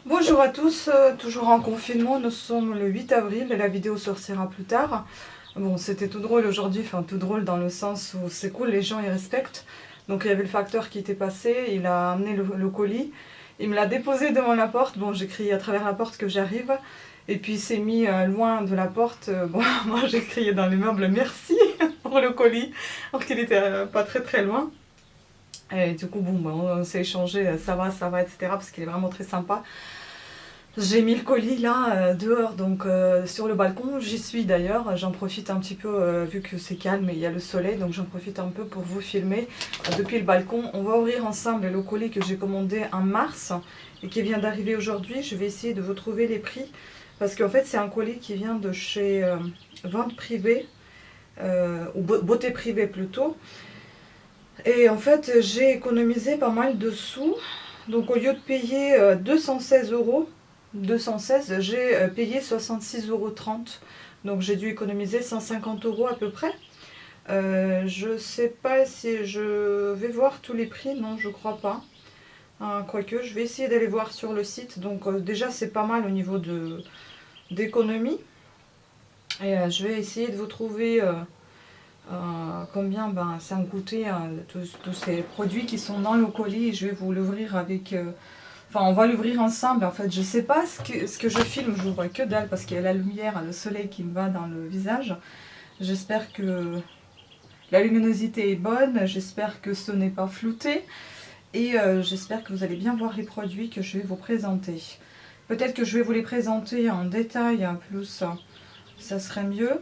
Bonjour à tous, toujours en confinement, nous sommes le 8 avril et la vidéo sortira plus tard. Bon, c'était tout drôle aujourd'hui, enfin tout drôle dans le sens où c'est cool, les gens ils respectent. Donc il y avait le facteur qui était passé, il a amené le colis, il me l'a déposé devant la porte, bon j'ai crié à travers la porte que j'arrive, et puis il s'est mis loin de la porte, bon moi j'ai crié dans les meubles merci pour le colis, alors qu'il était pas très loin. Et du coup, bon, on s'est échangé, ça va, etc. Parce qu'il est vraiment très sympa. J'ai mis le colis là, dehors, donc sur le balcon. J'y suis d'ailleurs. J'en profite un petit peu, vu que c'est calme et il y a le soleil. Donc j'en profite un peu pour vous filmer depuis le balcon. On va ouvrir ensemble le colis que j'ai commandé en mars et qui vient d'arriver aujourd'hui. Je vais essayer de vous trouver les prix. Parce qu'en fait, c'est un colis qui vient de chez Vente Privée, ou Beauté Privée plutôt. Et en fait, j'ai économisé pas mal de sous. Donc au lieu de payer 216 euros, j'ai payé 66,30 €. Donc j'ai dû économiser 150 euros à peu près. Je sais pas si je vais voir tous les prix, non, je crois pas. Quoique, je vais essayer d'aller voir sur le site. Donc déjà, c'est pas mal au niveau d'économie. Et je vais essayer de vous trouver combien ça me coûtait tous ces produits qui sont dans le colis. Je vais vous l'ouvrir avec... Enfin, on va l'ouvrir ensemble. En fait, je sais pas ce que je filme. Je vois que dalle parce qu'il y a la lumière, le soleil qui me va dans le visage. J'espère que la luminosité est bonne. J'espère que ce n'est pas flouté. Et j'espère que vous allez bien voir les produits que je vais vous présenter. Peut-être que je vais vous les présenter en détail, plus ça serait mieux.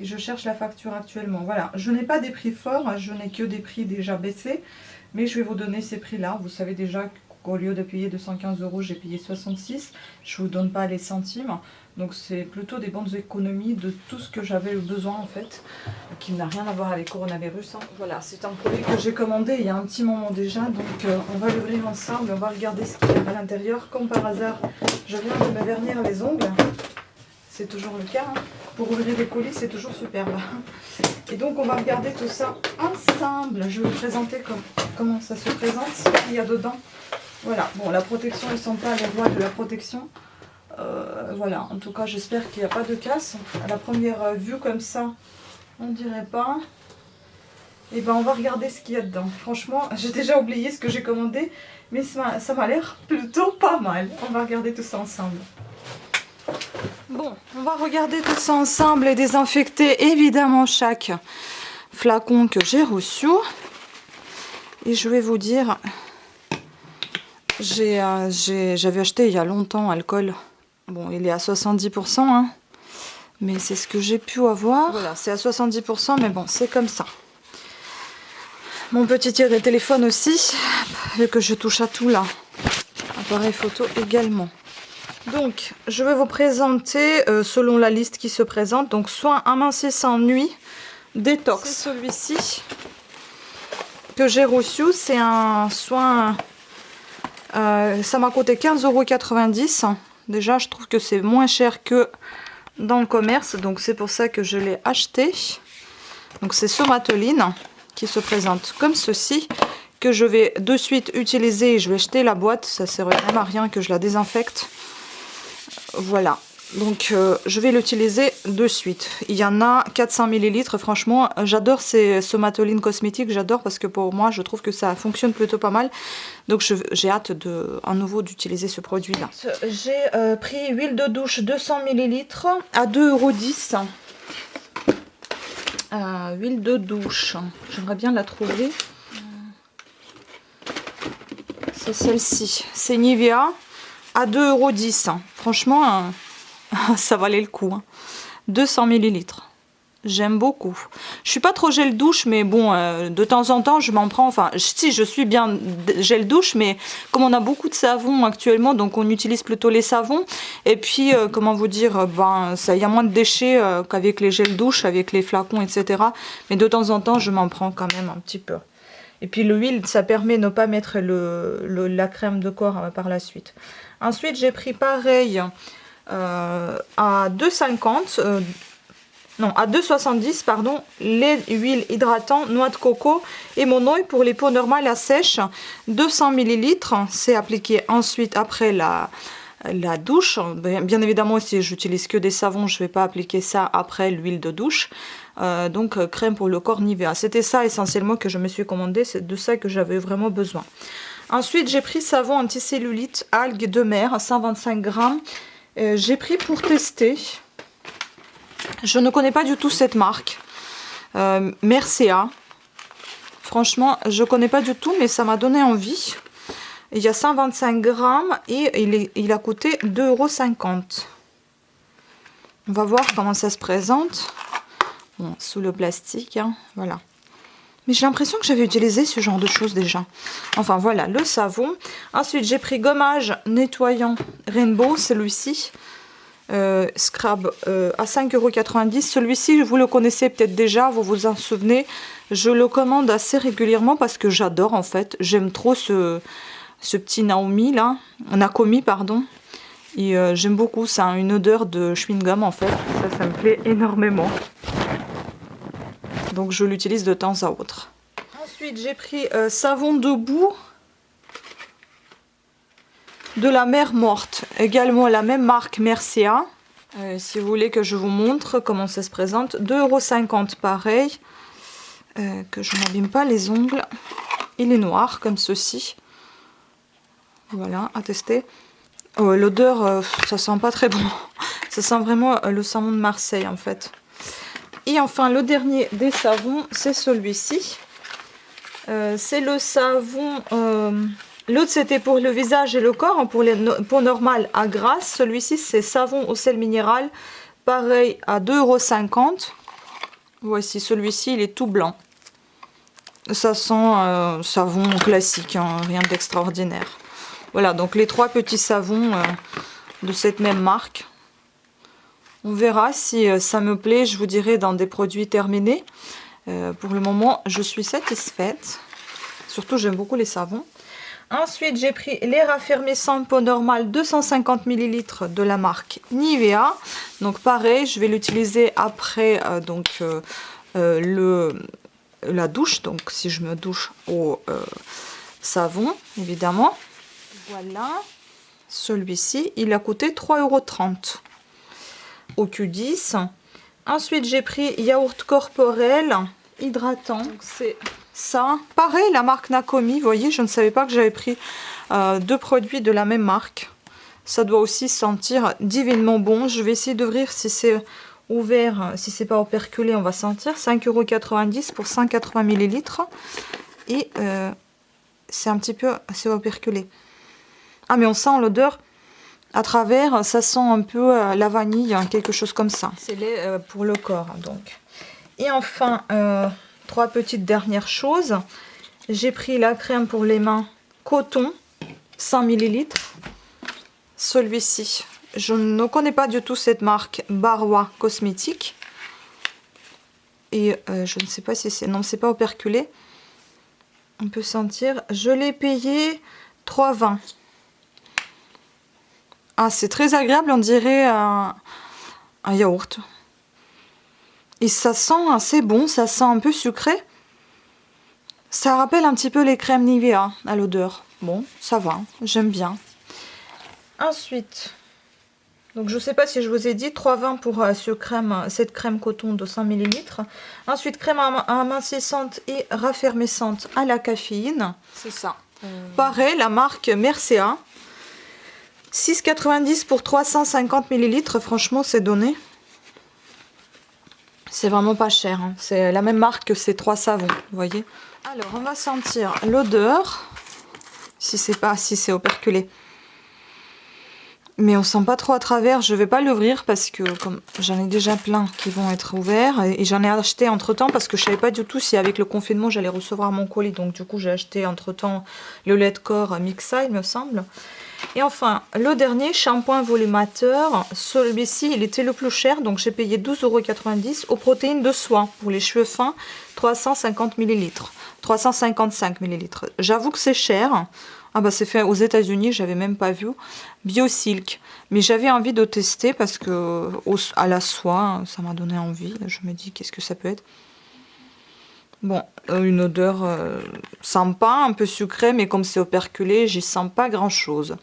Et je cherche la facture actuellement. Voilà, je n'ai pas des prix forts, je n'ai que des prix déjà baissés. Mais je vais vous donner ces prix-là. Vous savez déjà qu'au lieu de payer 215 euros, j'ai payé 66. Je ne vous donne pas les centimes. Donc c'est plutôt des bonnes économies de tout ce que j'avais besoin en fait. Qui n'a rien à voir avec le coronavirus. Voilà, c'est un colis que j'ai commandé il y a un petit moment déjà. Donc on va l'ouvrir ensemble. On va regarder ce qu'il y a à l'intérieur. Comme par hasard, je viens de me vernir les ongles. C'est toujours le cas. Pour ouvrir des colis, c'est toujours superbe. Et donc, on va regarder tout ça ensemble. Je vais vous présenter comment ça se présente, ce qu'il y a dedans. Voilà. Bon, la protection, ils ne sont pas les rois de la protection. Voilà. En tout cas, j'espère qu'il n'y a pas de casse. À la première vue, comme ça, on ne dirait pas. Et ben, on va regarder ce qu'il y a dedans. Franchement, j'ai déjà oublié ce que j'ai commandé. Mais ça m'a l'air plutôt pas mal. On va regarder tout ça ensemble. Bon, on va regarder tout ça ensemble et désinfecter évidemment chaque flacon que j'ai reçu. Et je vais vous dire, j'avais acheté il y a longtemps alcool. Bon, il est à 70%, hein, mais c'est ce que j'ai pu avoir. Voilà, c'est à 70%, mais bon, c'est comme ça. Mon petit téléphone aussi, vu que je touche à tout là. Appareil photo également. Donc, je vais vous présenter selon la liste qui se présente. Donc, soin amincissant nuit, détox. C'est celui-ci que j'ai reçu. C'est un soin... ça m'a coûté 15,90 €. Déjà, je trouve que c'est moins cher que dans le commerce. Donc, c'est pour ça que je l'ai acheté. Donc, c'est Somatoline qui se présente comme ceci. Que je vais de suite utiliser. Je vais jeter la boîte. Ça ne sert même à rien que je la désinfecte. Voilà, donc je vais l'utiliser de suite. Il y en a 400 ml. Franchement, j'adore ces Somatoline cosmétiques. J'adore parce que pour moi, je trouve que ça fonctionne plutôt pas mal. Donc j'ai hâte à nouveau d'utiliser ce produit-là. J'ai pris huile de douche 200 ml à 2,10 €. Huile de douche, j'aimerais bien la trouver. C'est celle-ci, c'est Nivea. À 2,10 €. Franchement, ça valait le coup. 200 ml. J'aime beaucoup. Je suis pas trop gel douche, mais bon, de temps en temps, je m'en prends. Enfin, si, je suis bien gel douche, mais comme on a beaucoup de savons actuellement, donc on utilise plutôt les savons. Et puis, comment vous dire, il y a moins de déchets qu'avec les gels douche, avec les flacons, etc. Mais de temps en temps, je m'en prends quand même un petit peu. Et puis l'huile, ça permet de ne pas mettre la crème de corps par la suite. Ensuite, j'ai pris pareil à 2,50 €. non, à 2,70 pardon, les huiles hydratantes, noix de coco et mon oil pour les peaux normales à sèche, 200 ml. C'est appliqué ensuite après la douche. Bien évidemment, si j'utilise que des savons, je ne vais pas appliquer ça après l'huile de douche. Donc crème pour le corps Nivea. C'était ça essentiellement que je me suis commandé, c'est de ça que j'avais vraiment besoin. Ensuite, j'ai pris savon anticellulite algues de mer à 125 grammes. J'ai pris pour tester. Je ne connais pas du tout cette marque. Mercea. Franchement, je ne connais pas du tout, mais ça m'a donné envie. Il y a 125 grammes et il a coûté 2,50 €. On va voir comment ça se présente. Bon, sous le plastique, hein, voilà. Mais j'ai l'impression que j'avais utilisé ce genre de choses déjà. Enfin voilà, le savon. Ensuite, j'ai pris gommage nettoyant Rainbow, celui-ci. Scrub à 5,90 €. Celui-ci, vous le connaissez peut-être déjà, vous vous en souvenez. Je le commande assez régulièrement parce que j'adore en fait. J'aime trop ce petit Nakomi, pardon. Et j'aime beaucoup, ça a une odeur de chewing-gum en fait. Ça me plaît énormément. Donc je l'utilise de temps à autre. Ensuite j'ai pris savon de boue de la mer morte. Également la même marque Mercea. Si vous voulez que je vous montre comment ça se présente. 2,50 € pareil. Que je n'abîme pas les ongles. Il est noir comme ceci. Voilà, à tester. L'odeur, ça sent pas très bon. Ça sent vraiment le savon de Marseille en fait. Et enfin, le dernier des savons, c'est celui-ci. C'est le savon... L'autre, c'était pour le visage et le corps, pour les peaux normales à grasse. Celui-ci, c'est savon au sel minéral. Pareil, à 2,50 €. Voici, celui-ci, il est tout blanc. Ça sent savon classique, hein, rien d'extraordinaire. Voilà, donc les 3 petits savons de cette même marque. On verra si ça me plaît, je vous dirai dans des produits terminés. Pour le moment, je suis satisfaite. Surtout, j'aime beaucoup les savons. Ensuite, j'ai pris les raffermissants peau normale 250 ml de la marque Nivea. Donc pareil, je vais l'utiliser après la douche. Donc si je me douche au savon, évidemment. Voilà. Celui-ci, il a coûté 3,30 € au Q10. Ensuite, j'ai pris yaourt corporel hydratant. C'est ça. Pareil, la marque Nakomi. Vous voyez, je ne savais pas que j'avais pris 2 produits de la même marque. Ça doit aussi sentir divinement bon. Je vais essayer d'ouvrir si c'est ouvert, si c'est pas operculé, on va sentir. 5,90 € pour 180 ml. Et c'est un petit peu, c'est operculé. Ah, mais on sent l'odeur. À travers, ça sent un peu la vanille, quelque chose comme ça. C'est lait pour le corps, donc. Et enfin, 3 petites dernières choses. J'ai pris la crème pour les mains coton, 100 ml. Celui-ci, je ne connais pas du tout cette marque, Barwa Cosmétique. Et je ne sais pas si c'est... Non, c'est pas operculé. On peut sentir. Je l'ai payé 3,20 €. Ah, c'est très agréable, on dirait un yaourt. Et ça sent assez bon, ça sent un peu sucré. Ça rappelle un petit peu les crèmes Nivea à l'odeur. Bon, ça va, j'aime bien. Ensuite, donc je ne sais pas si je vous ai dit, 3,20 € pour cette crème coton de 100 ml. Ensuite, crème amincissante et raffermissante à la caféine. C'est ça. Pareil, la marque Mercea. 6,90 € pour 350 ml, franchement c'est donné. C'est vraiment pas cher, hein. C'est la même marque que ces 3 savons, vous voyez. Alors on va sentir l'odeur, si c'est operculé. Mais on sent pas trop à travers, je vais pas l'ouvrir parce que comme j'en ai déjà plein qui vont être ouverts. Et j'en ai acheté entre temps parce que je savais pas du tout si avec le confinement j'allais recevoir mon colis. Donc du coup j'ai acheté entre temps le lait de corps Mixa, il me semble. Et enfin, le dernier shampoing volumateur, celui-ci, il était le plus cher, donc j'ai payé 12,90 € aux protéines de soie pour les cheveux fins, 350 ml, 355 ml. J'avoue que c'est cher, Ah bah c'est fait aux États-Unis, j'avais même pas vu. BioSilk. Mais j'avais envie de tester parce que à la soie, ça m'a donné envie. Je me dis qu'est-ce que ça peut être. Bon, une odeur sympa, un peu sucrée, mais comme c'est operculé, j'y sens pas grand-chose.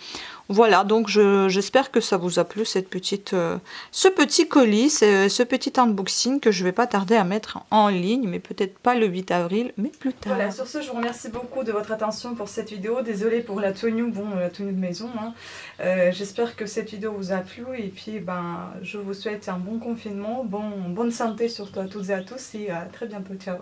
Voilà, donc j'espère que ça vous a plu, ce petit colis, ce petit unboxing que je vais pas tarder à mettre en ligne, mais peut-être pas le 8 avril, mais plus tard. Voilà, sur ce, je vous remercie beaucoup de votre attention pour cette vidéo. Désolée pour la tenue, la tenue de maison. Hein. J'espère que cette vidéo vous a plu et puis je vous souhaite un bon confinement, bonne santé surtout à toutes et à tous et à très bientôt. Ciao.